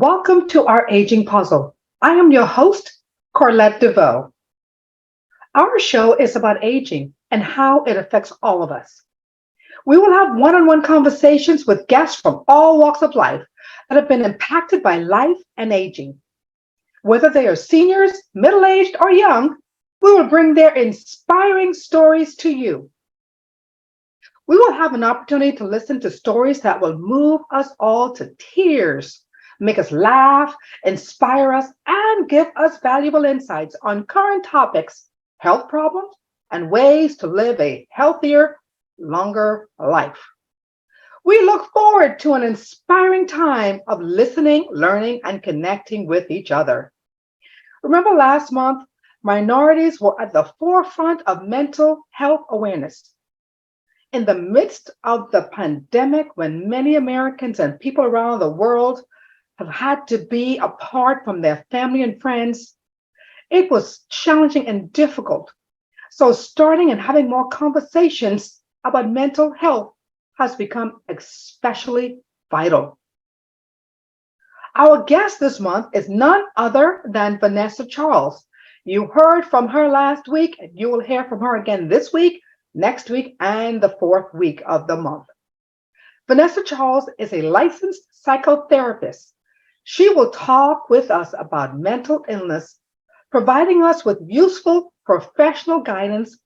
Welcome to our aging puzzle. I am your host, Corlette Deveaux. Our show is about aging and how it affects all of us. We will have one-on-one conversations with guests from all walks of life that have been impacted by life and aging. Whether they are seniors, middle-aged, or young, we will bring their inspiring stories to you. We will have an opportunity to listen to stories that will move us all to tears, make us laugh, inspire us, and give us valuable insights on current topics, health problems, and ways to live a healthier, longer life. We look forward to an inspiring time of listening, learning, and connecting with each other. Remember last month, minorities were at the forefront of mental health awareness. In the midst of the pandemic, when many Americans and people around the world have had to be apart from their family and friends, it was challenging and difficult. So starting and having more conversations about mental health has become especially vital. Our guest this month is none other than Vanessa Charles. You heard from her last week, and you will hear from her again this week, next week, and the fourth week of the month. Vanessa Charles is a licensed psychotherapist. She will talk with us about mental illness, providing us with useful professional guidance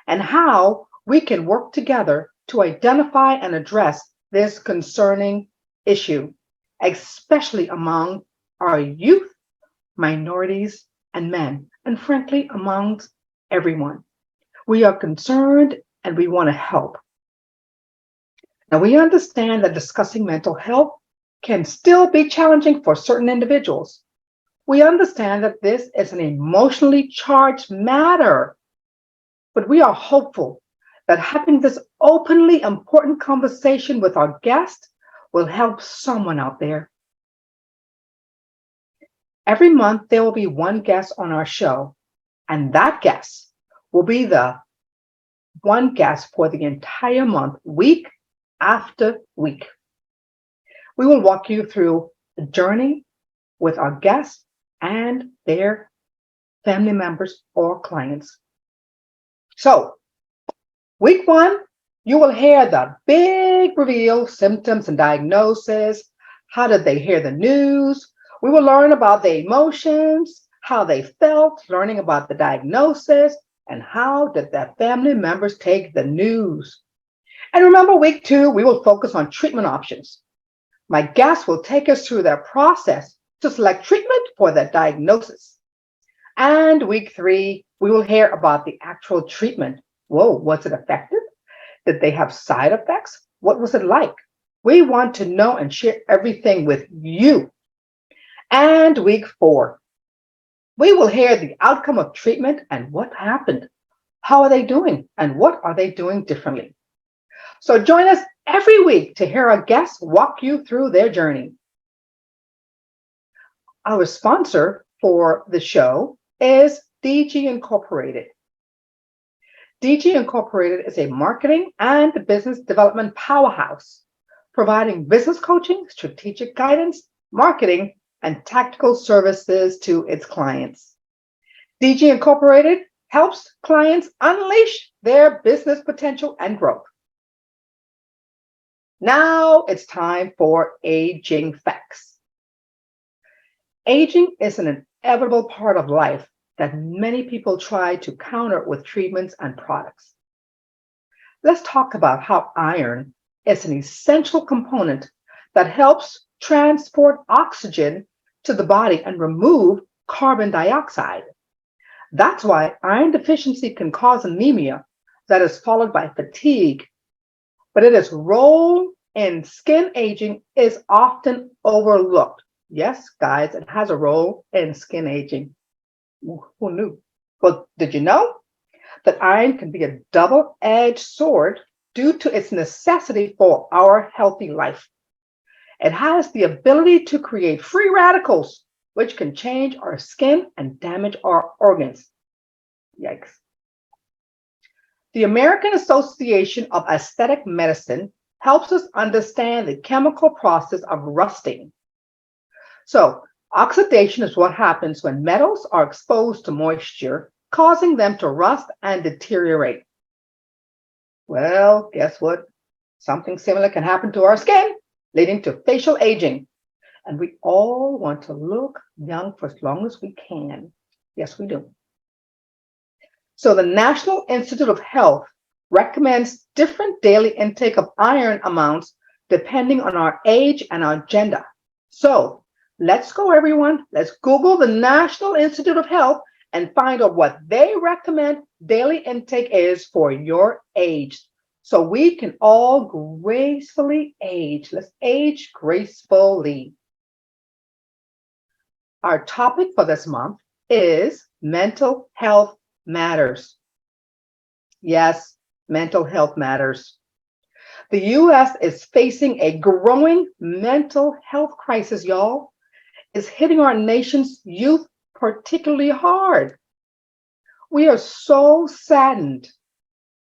and how we can work together to identify and address this concerning issue, especially among our youth, minorities, and men, and frankly, amongst everyone. We are concerned and we want to help. Now, we understand that discussing mental health can still be challenging for certain individuals. We understand that this is an emotionally charged matter, but we are hopeful that having this openly important conversation with our guest will help someone out there. Every month, there will be one guest on our show, and that guest will be the one guest for the entire month, week after week. We will walk you through the journey with our guests and their family members or clients. So, week one, you will hear the big reveal, symptoms and diagnosis. How did they hear the news? We will learn about the emotions, how they felt, learning about the diagnosis, and how did their family members take the news. And remember, week two, we will focus on treatment options. My guests will take us through their process to select treatment for their diagnosis. And week three, we will hear about the actual treatment. Whoa, was it effective? Did they have side effects? What was it like? We want to know and share everything with you. And week four, we will hear the outcome of treatment and what happened. How are they doing? And what are they doing differently? So join us every week to hear our guests walk you through their journey. Our sponsor for the show is DG Incorporated. DG Incorporated is a marketing and business development powerhouse, providing business coaching, strategic guidance, marketing, and tactical services to its clients. DG Incorporated helps clients unleash their business potential and growth. Now it's time for aging facts. Aging is an inevitable part of life that many people try to counter with treatments and products. Let's talk about how iron is an essential component that helps transport oxygen to the body and remove carbon dioxide. That's why iron deficiency can cause anemia that is followed by fatigue, but its role in skin aging is often overlooked. Yes, guys, it has a role in skin aging. Who knew? Well, did you know that iron can be a double-edged sword due to its necessity for our healthy life? It has the ability to create free radicals, which can change our skin and damage our organs. Yikes. The American Association of Aesthetic Medicine helps us understand the chemical process of rusting. So, oxidation is what happens when metals are exposed to moisture, causing them to rust and deteriorate. Well, guess what? Something similar can happen to our skin, leading to facial aging. And we all want to look young for as long as we can. Yes, we do. So the National Institute of Health recommends different daily intake of iron amounts depending on our age and our gender. So let's go, everyone. Let's Google the National Institute of Health and find out what they recommend daily intake is for your age, so we can all gracefully age. Let's age gracefully. Our topic for this month is mental health matters. Yes, mental health matters. The U.S. is facing a growing mental health crisis, y'all. It's hitting our nation's youth particularly hard. We are so saddened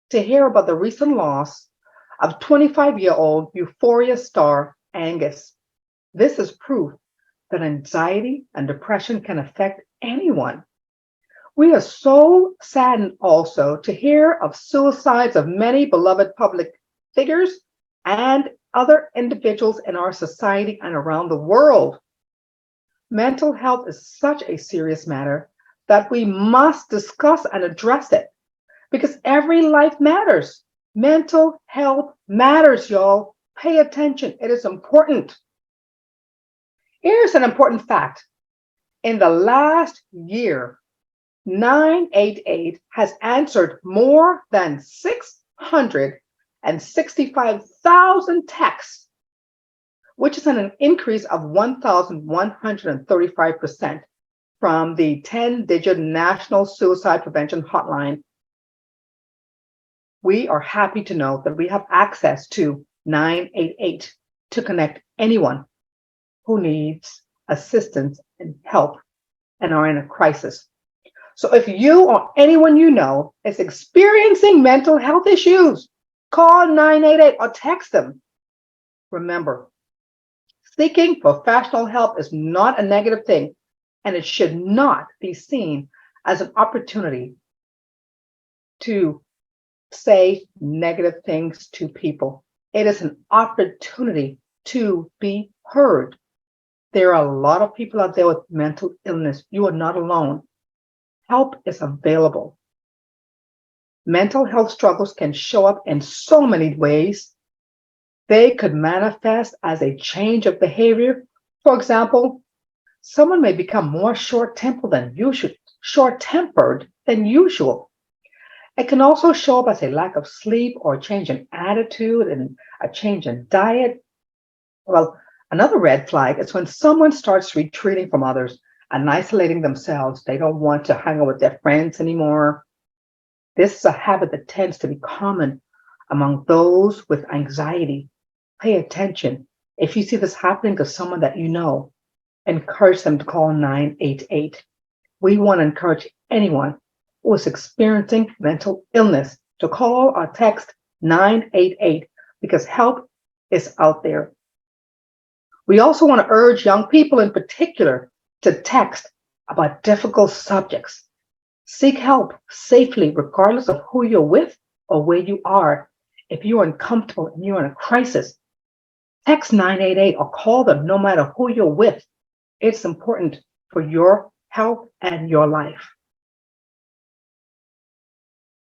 to hear about the recent loss of 25-year-old Euphoria star Angus. This is proof that anxiety and depression can affect anyone. We are so saddened also to hear of suicides of many beloved public figures and other individuals in our society and around the world. Mental health is such a serious matter that we must discuss and address it, because every life matters. Mental health matters, y'all. Pay attention. It is important. Here's an important fact. In the last year, 988 has answered more than 665,000 texts, which is an increase of 1,135% from the 10-digit National Suicide Prevention Hotline. We are happy to know that we have access to 988 to connect anyone who needs assistance and help and are in a crisis. So if you or anyone you know is experiencing mental health issues, call 988 or text them. Remember, seeking professional help is not a negative thing, and it should not be seen as an opportunity to say negative things to people. It is an opportunity to be heard. There are a lot of people out there with mental illness. You are not alone. Help is available. Mental health struggles can show up in so many ways. They could manifest as a change of behavior. For example, someone may become more short-tempered than usual. It can also show up as a lack of sleep or a change in attitude and a change in diet. Well, another red flag is when someone starts retreating from others and isolating themselves. They don't want to hang out with their friends anymore. This is a habit that tends to be common among those with anxiety. Pay attention. If you see this happening to someone that you know, encourage them to call 988. We want to encourage anyone who is experiencing mental illness to call or text 988, because help is out there. We also want to urge young people in particular to text about difficult subjects. Seek help safely, regardless of who you're with or where you are. If you're uncomfortable and you're in a crisis, text 988 or call them no matter who you're with. It's important for your health and your life.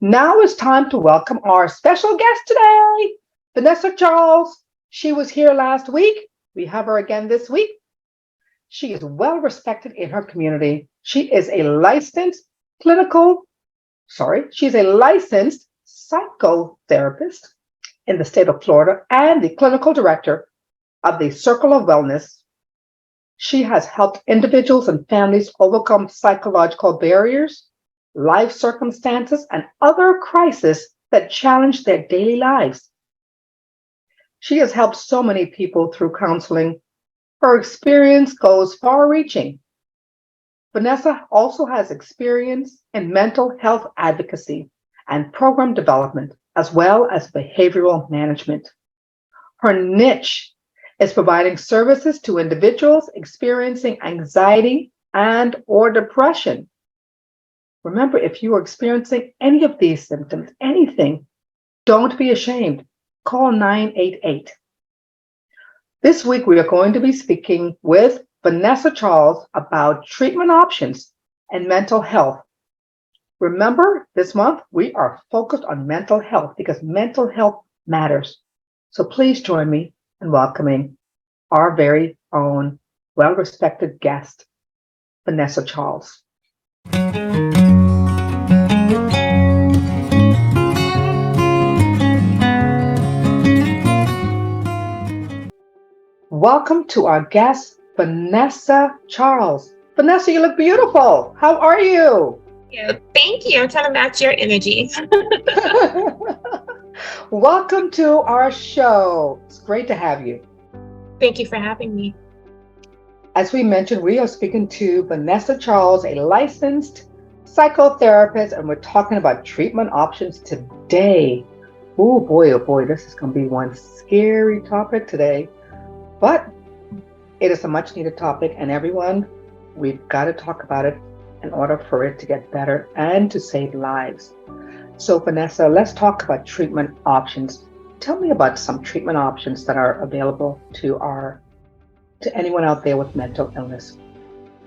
Now it's time to welcome our special guest today, Vanessa Charles. She was here last week. We have her again this week. She is well respected in her community. She's a licensed psychotherapist in the state of Florida and the clinical director of the Circle of Wellness. She has helped individuals and families overcome psychological barriers, life circumstances, and other crises that challenge their daily lives. She has helped so many people through counseling. Her experience goes far-reaching. Vanessa also has experience in mental health advocacy and program development, as well as behavioral management. Her niche It's providing services to individuals experiencing anxiety and or depression. Remember, if you are experiencing any of these symptoms, anything, don't be ashamed. Call 988. This week, we are going to be speaking with Vanessa Charles about treatment options and mental health. Remember, this month, we are focused on mental health because mental health matters. So please join me in welcoming our very own well-respected guest, Vanessa Charles. Welcome to our guest, Vanessa Charles. Vanessa, you look beautiful. How are you? Yeah, thank you. I'm trying to match your energy. Welcome to our show. It's great to have you. Thank you for having me. As we mentioned, we are speaking to Vanessa Charles, a licensed psychotherapist, and we're talking about treatment options today. Oh boy, this is going to be one scary topic today. But it is a much needed topic, and everyone, we've got to talk about it in order for it to get better and to save lives. So Vanessa, let's talk about treatment options. Tell me about some treatment options that are available to anyone out there with mental illness.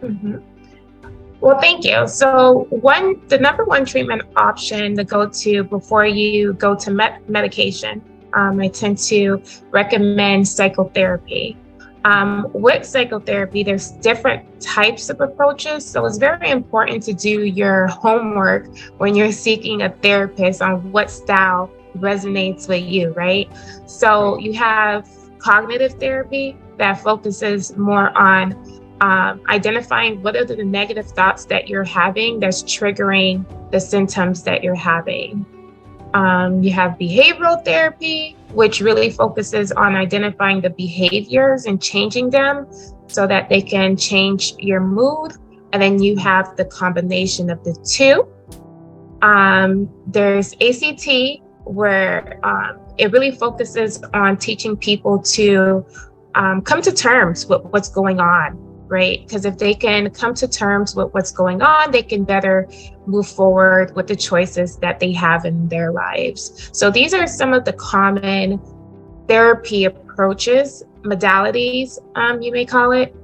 Mm-hmm. Well, thank you. So the number one treatment option to go to before you go to medication, I tend to recommend psychotherapy. With psychotherapy, there's different types of approaches. So it's very important to do your homework when you're seeking a therapist on what style resonates with you, right? So you have cognitive therapy that focuses more on identifying what are the negative thoughts that you're having that's triggering the symptoms that you're having. You have behavioral therapy, which really focuses on identifying the behaviors and changing them so that they can change your mood. And then you have the combination of the two. There's ACT, where it really focuses on teaching people to come to terms with what's going on, right? Because if they can come to terms with what's going on, they can better move forward with the choices that they have in their lives. So these are some of the common therapy approaches, modalities, you may call it,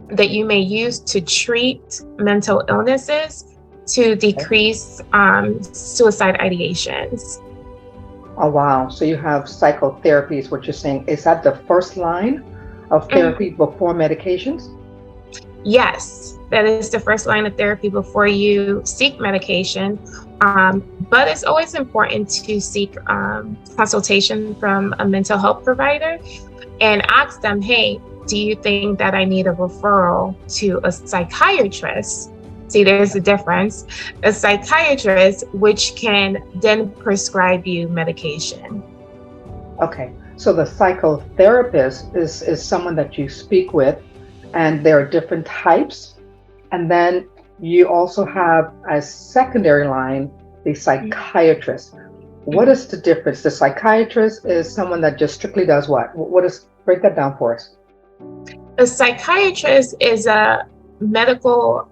that you may use to treat mental illnesses to decrease suicide ideations. Oh, wow. So you have psychotherapy is what you're saying. Is that the first line of therapy before medications? Yes, that is the first line of therapy before you seek medication. But it's always important to seek consultation from a mental health provider and ask them, hey, do you think that I need a referral to a psychiatrist? See, there's a difference. A psychiatrist, which can then prescribe you medication. Okay, so the psychotherapist is someone that you speak with, and there are different types. And then you also have, as secondary line, the psychiatrist. What is the difference? The psychiatrist is someone that just strictly does what? Break that down for us. A psychiatrist is a medical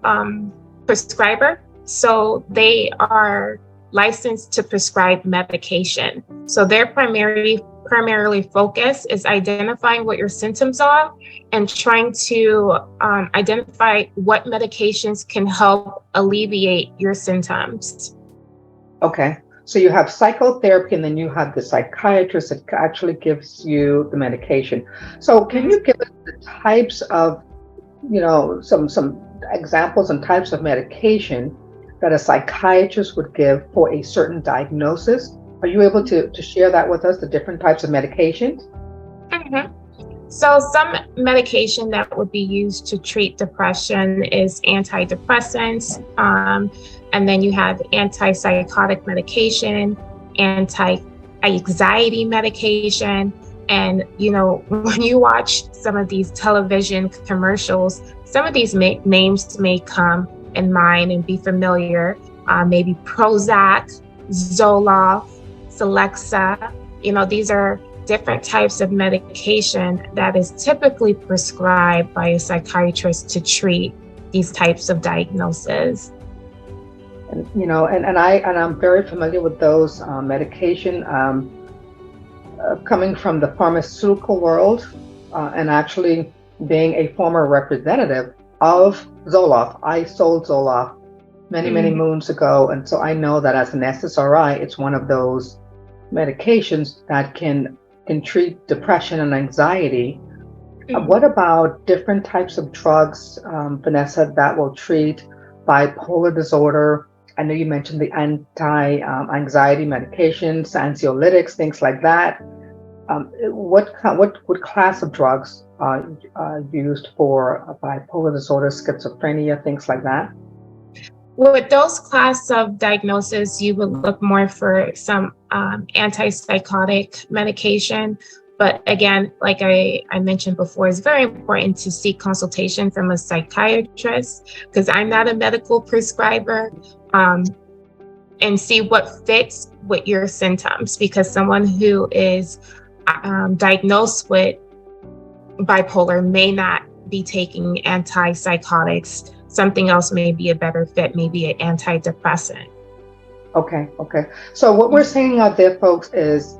prescriber. So they are licensed to prescribe medication. So their primarily focus is identifying what your symptoms are and trying to identify what medications can help alleviate your symptoms. Okay, so you have psychotherapy and then you have the psychiatrist that actually gives you the medication. So can you give us the types of, some examples and types of medication that a psychiatrist would give for a certain diagnosis? Are you able to share that with us, the different types of medications? Mm-hmm. So some medication that would be used to treat depression is antidepressants. And then you have antipsychotic medication, anti-anxiety medication. And, when you watch some of these television commercials, some of these names may come in mind and be familiar. Maybe Prozac, Zoloft, Celexa. These are different types of medication that is typically prescribed by a psychiatrist to treat these types of diagnoses. And, I'm very familiar with those medication coming from the pharmaceutical world, and actually being a former representative of Zoloft. I sold Zoloft many moons ago, and so I know that as an SSRI, it's one of those medications that can treat depression and anxiety. What about different types of drugs, Vanessa, that will treat bipolar disorder? I know you mentioned the anti-anxiety medications, anxiolytics, things like that. What class of drugs are used for bipolar disorder, schizophrenia, things like that? With those class of diagnoses, you would look more for some antipsychotic medication. But again, like I mentioned before, it's very important to seek consultation from a psychiatrist, because I'm not a medical prescriber, and see what fits with your symptoms, because someone who is diagnosed with bipolar may not be taking antipsychotics. Something else may be a better fit, maybe an antidepressant. Okay. So what we're saying out there, folks, is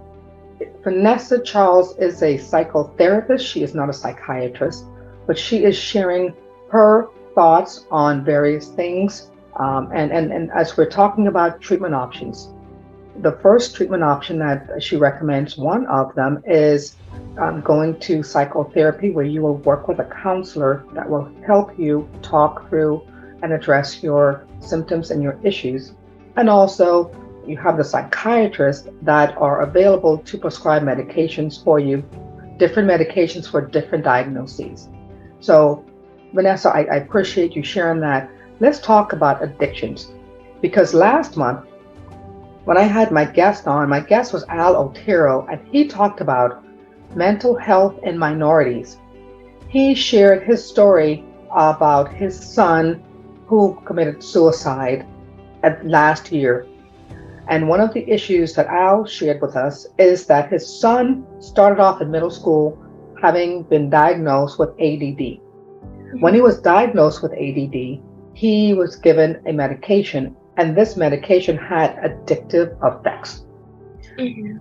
Vanessa Charles is a psychotherapist. She is not a psychiatrist, but she is sharing her thoughts on various things. And as we're talking about treatment options, the first treatment option that she recommends, one of them is going to psychotherapy, where you will work with a counselor that will help you talk through and address your symptoms and your issues. And also, you have the psychiatrists that are available to prescribe medications for you, different medications for different diagnoses. So, Vanessa, I appreciate you sharing that. Let's talk about addictions, because last month, when I had my guest on, my guest was Al Otero, and he talked about mental health in minorities. He shared his story about his son who committed suicide last year. And one of the issues that Al shared with us is that his son started off in middle school having been diagnosed with ADD. When he was diagnosed with ADD, he was given a medication, and this medication had addictive effects.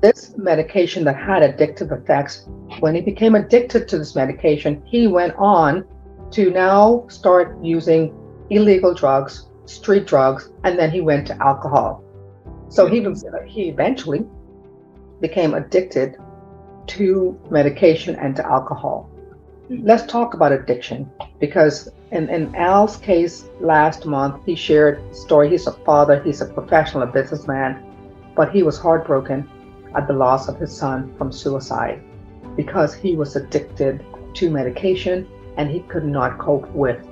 This medication that had addictive effects, when he became addicted to this medication, he went on to now start using illegal drugs, street drugs, and then he went to alcohol. So he eventually became addicted to medication and to alcohol. Let's talk about addiction, because in Al's case last month, he shared a story. He's a father, he's a professional, a businessman, but he was heartbroken at the loss of his son from suicide because he was addicted to medication and he could not cope with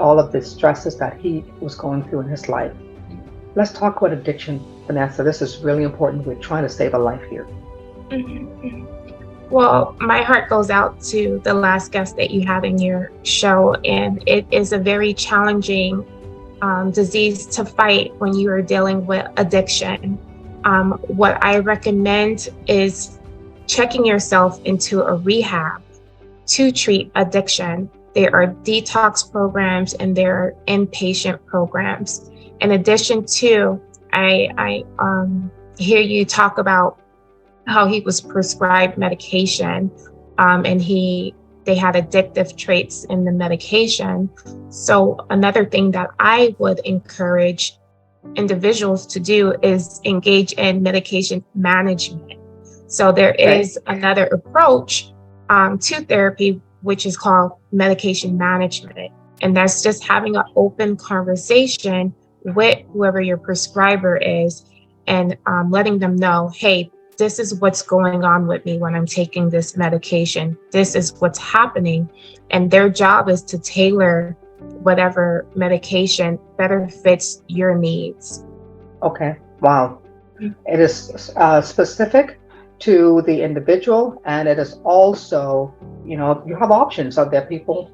all of the stresses that he was going through in his life. Let's talk about addiction, Vanessa. This is really important. We're trying to save a life here. Well, my heart goes out to the last guest that you had in your show, and it is a very challenging disease to fight when you are dealing with addiction. What I recommend is checking yourself into a rehab to treat addiction. There are detox programs and there are inpatient programs. In addition to, I hear you talk about how he was prescribed medication, and they had addictive traits in the medication. So another thing that I would encourage individuals to do is engage in medication management. So there is another approach to therapy, which is called medication management. And that's just having an open conversation with whoever your prescriber is and letting them know, hey, this is what's going on with me when I'm taking this medication. This is what's happening. And their job is to tailor whatever medication better fits your needs. Okay. Wow. It is specific to the individual, and it is also, you have options out there, people.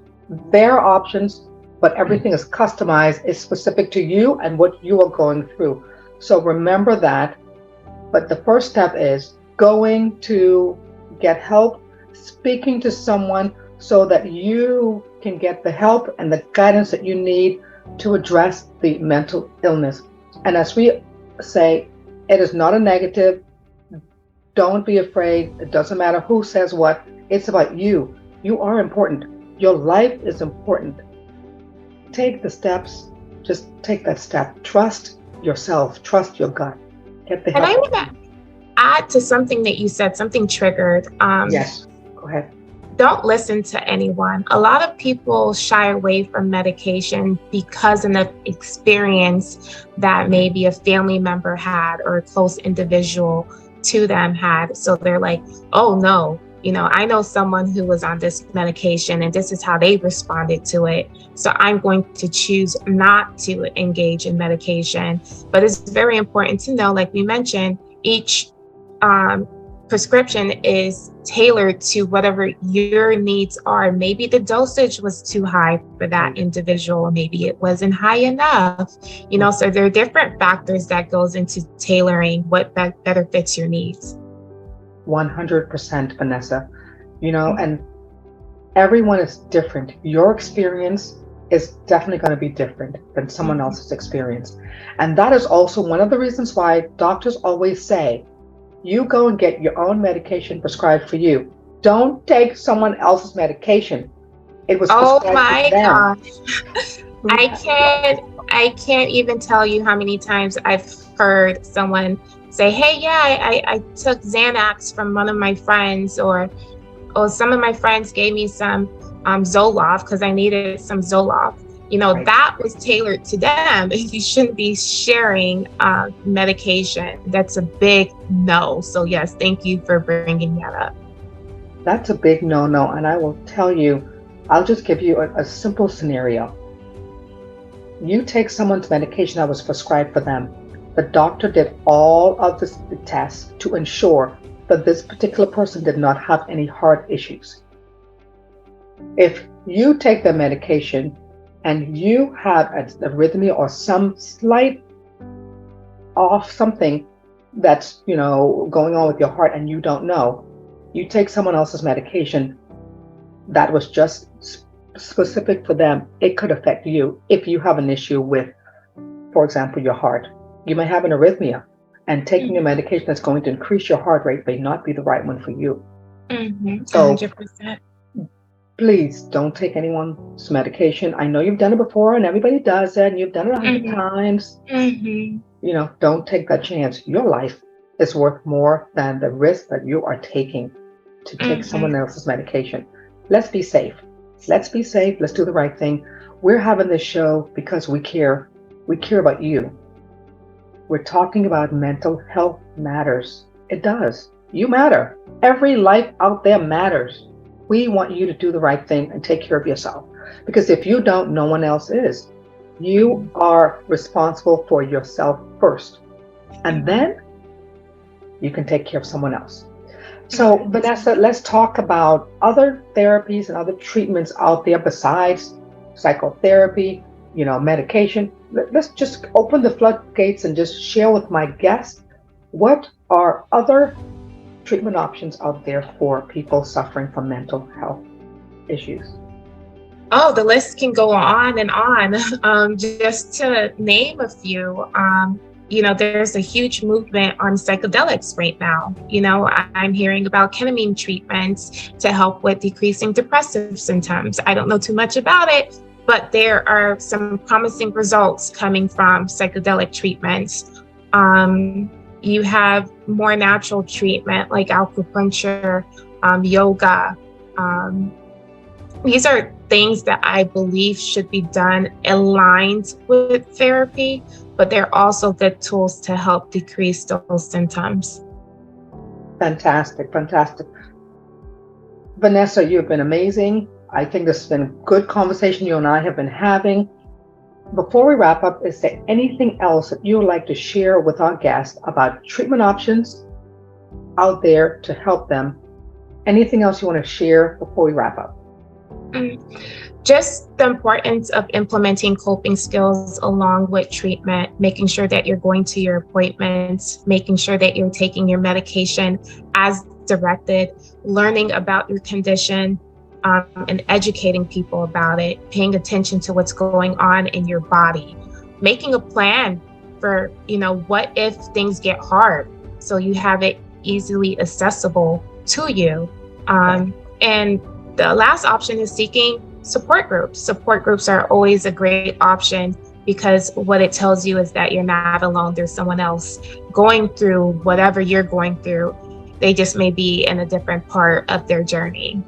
There are options, but everything is customized, is specific to you and what you are going through. So remember that. But the first step is going to get help, speaking to someone so that you can get the help and the guidance that you need to address the mental illness. And as we say, it is not a negative. Don't be afraid. It doesn't matter who says what. It's about you. You are important. Your life is important. Take the steps. Just take that step. Trust yourself. Trust your gut. Get the help. And I want to add to something that you said, something triggered. Yes, go ahead. Don't listen to anyone. A lot of people shy away from medication because of the experience that maybe a family member had or a close individual to them had. So they're like, oh no, I know someone who was on this medication and this is how they responded to it. So I'm going to choose not to engage in medication. But it's very important to know, like we mentioned, each prescription is tailored to whatever your needs are. Maybe the dosage was too high for that individual, or maybe it wasn't high enough. So there are different factors that goes into tailoring what better fits your needs. 100%, Vanessa. And everyone is different. Your experience is definitely going to be different than someone else's experience. And that is also one of the reasons why doctors always say, you go and get your own medication prescribed for you. Don't take someone else's medication. It was prescribed oh my for them. gosh. I can't even tell you how many times I've heard someone say, hey, yeah, I took Xanax from one of my friends, or some of my friends gave me some Zoloft because I needed some Zoloft. Right. That was tailored to them. You shouldn't be sharing medication. That's a big no. So yes, thank you for bringing that up. That's a big no. And I will tell you, I'll just give you a simple scenario. You take someone's medication that was prescribed for them. The doctor did all of the tests to ensure that this particular person did not have any heart issues. If you take the medication and you have an arrhythmia or some slight off something that's, going on with your heart and you don't know, you take someone else's medication that was just specific for them, it could affect you if you have an issue with, for example, your heart. You may have an arrhythmia, and taking a medication that's going to increase your heart rate may not be the right one for you. 100%. Please don't take anyone's medication. I know you've done it before and everybody does it and you've done it 100 times. Don't take that chance. Your life is worth more than the risk that you are taking to take someone else's medication. Let's be safe. Let's be safe. Let's do the right thing. We're having this show because we care. We care about you. We're talking about mental health matters. It does. You matter. Every life out there matters. We want you to do the right thing and take care of yourself. Because if you don't, no one else is. You are responsible for yourself first. And then you can take care of someone else. So, Vanessa, let's talk about other therapies and other treatments out there besides psychotherapy, medication. Let's just open the floodgates and just share with my guests what are other treatment options out there for people suffering from mental health issues. Oh, the list can go on and on. Just to name a few, there's a huge movement on psychedelics right now. I'm hearing about ketamine treatments to help with decreasing depressive symptoms. I don't know too much about it, but there are some promising results coming from psychedelic treatments. You have more natural treatment like acupuncture, yoga. These are things that I believe should be done aligned with therapy, but they're also good tools to help decrease those symptoms. Fantastic. Vanessa, you've been amazing. I think this has been a good conversation you and I have been having. Before we wrap up, is there anything else that you would like to share with our guests about treatment options out there to help them? Anything else you want to share before we wrap up? Just the importance of implementing coping skills along with treatment, making sure that you're going to your appointments, making sure that you're taking your medication as self-directed, learning about your condition, and educating people about it, paying attention to what's going on in your body, making a plan for, what if things get hard, so you have it easily accessible to you. And the last option is seeking support groups. Support groups are always a great option because what it tells you is that you're not alone. There's someone else going through whatever you're going through. They just may be in a different part of their journey.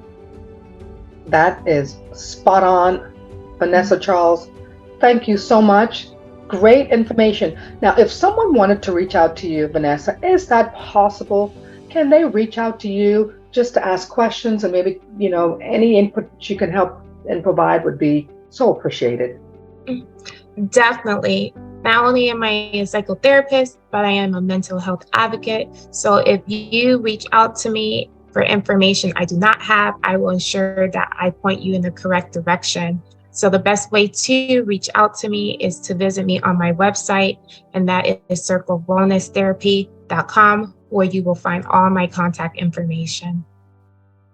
That is spot on, Vanessa Charles. Thank you so much. Great information. Now, if someone wanted to reach out to you, Vanessa, is that possible? Can they reach out to you just to ask questions, and maybe, any input you can help and provide would be so appreciated? Definitely. Not only am I a psychotherapist, but I am a mental health advocate. So if you reach out to me for information I do not have, I will ensure that I point you in the correct direction. So the best way to reach out to me is to visit me on my website, and that is circlewellnesstherapy.com, where you will find all my contact information.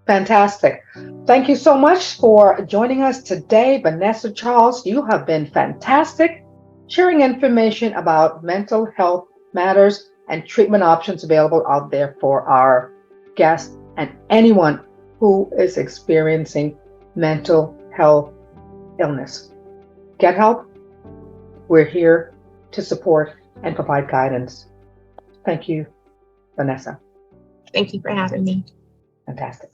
Fantastic. Thank you so much for joining us today, Vanessa Charles. You have been fantastic, sharing information about mental health matters and treatment options available out there for our guests and anyone who is experiencing mental health illness. Get help. We're here to support and provide guidance. Thank you, Vanessa. Thank you for having me. Fantastic.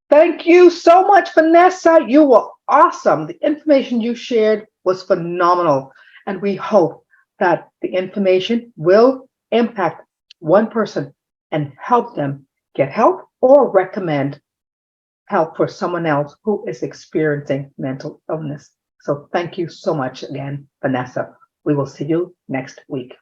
Thank you so much, Vanessa. You were awesome. The information you shared was phenomenal. And we hope that the information will impact one person and help them get help or recommend help for someone else who is experiencing mental illness. So thank you so much again, Vanessa. We will see you next week.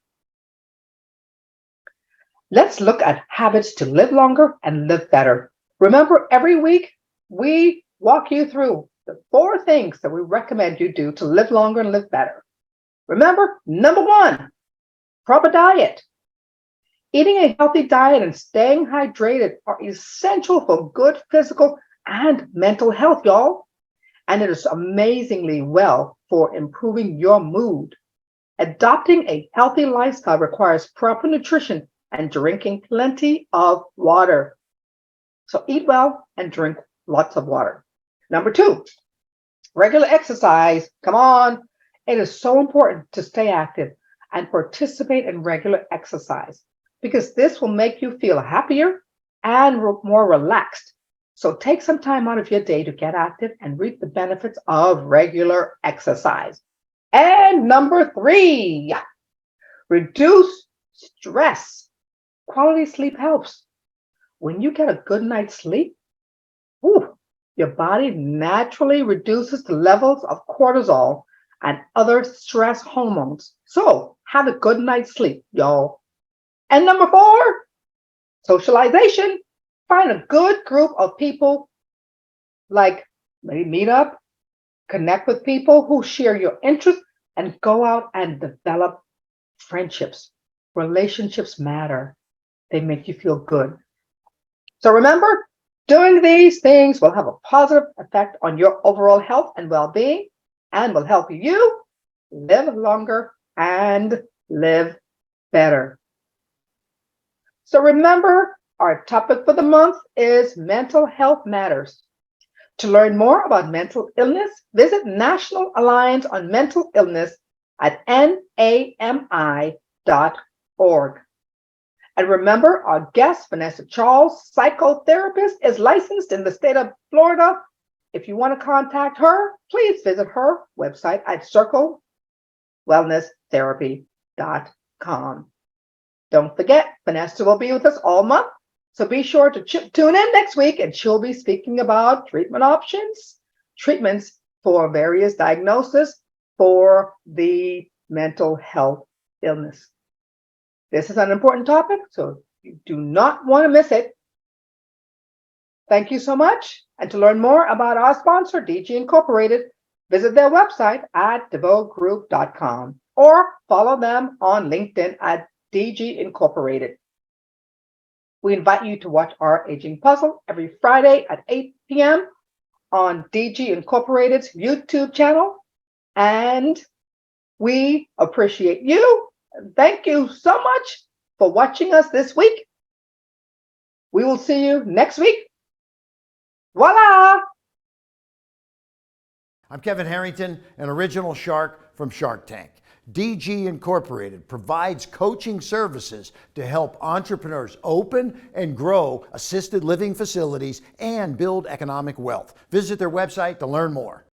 Let's look at habits to live longer and live better. Remember, every week we walk you through the 4 things that we recommend you do to live longer and live better. Remember, number 1, proper diet. Eating a healthy diet and staying hydrated are essential for good physical and mental health, y'all. And it is amazingly well for improving your mood. Adopting a healthy lifestyle requires proper nutrition and drinking plenty of water. So eat well and drink lots of water. Number 2, regular exercise. Come on. It is so important to stay active and participate in regular exercise because this will make you feel happier and more relaxed. So take some time out of your day to get active and reap the benefits of regular exercise. And number 3, reduce stress. Quality sleep helps. When you get a good night's sleep, your body naturally reduces the levels of cortisol and other stress hormones. So have a good night's sleep, y'all. And number 4, socialization. Find a good group of people, like maybe meet up, connect with people who share your interests, and go out and develop friendships. Relationships matter. They make you feel good. So remember, doing these things will have a positive effect on your overall health and well-being, and will help you live longer and live better. So remember, our topic for the month is mental health matters. To learn more about mental illness, visit National Alliance on Mental Illness at NAMI.org. And remember, our guest, Vanessa Charles, psychotherapist, is licensed in the state of Florida. If you want to contact her, please visit her website at circlewellnesstherapy.com. Don't forget, Vanessa will be with us all month. So be sure to tune in next week, and she'll be speaking about treatment options, treatments for various diagnoses for the mental health illness. This is an important topic, so you do not want to miss it. Thank you so much. And to learn more about our sponsor, DG Incorporated, visit their website at deveauxgroup.com or follow them on LinkedIn at DG Incorporated. We invite you to watch our Aging Puzzle every Friday at 8 p.m. on DG Incorporated's YouTube channel. And we appreciate you. Thank you so much for watching us this week. We will see you next week. Voila! I'm Kevin Harrington, an original shark from Shark Tank. DG Incorporated provides coaching services to help entrepreneurs open and grow assisted living facilities and build economic wealth. Visit their website to learn more.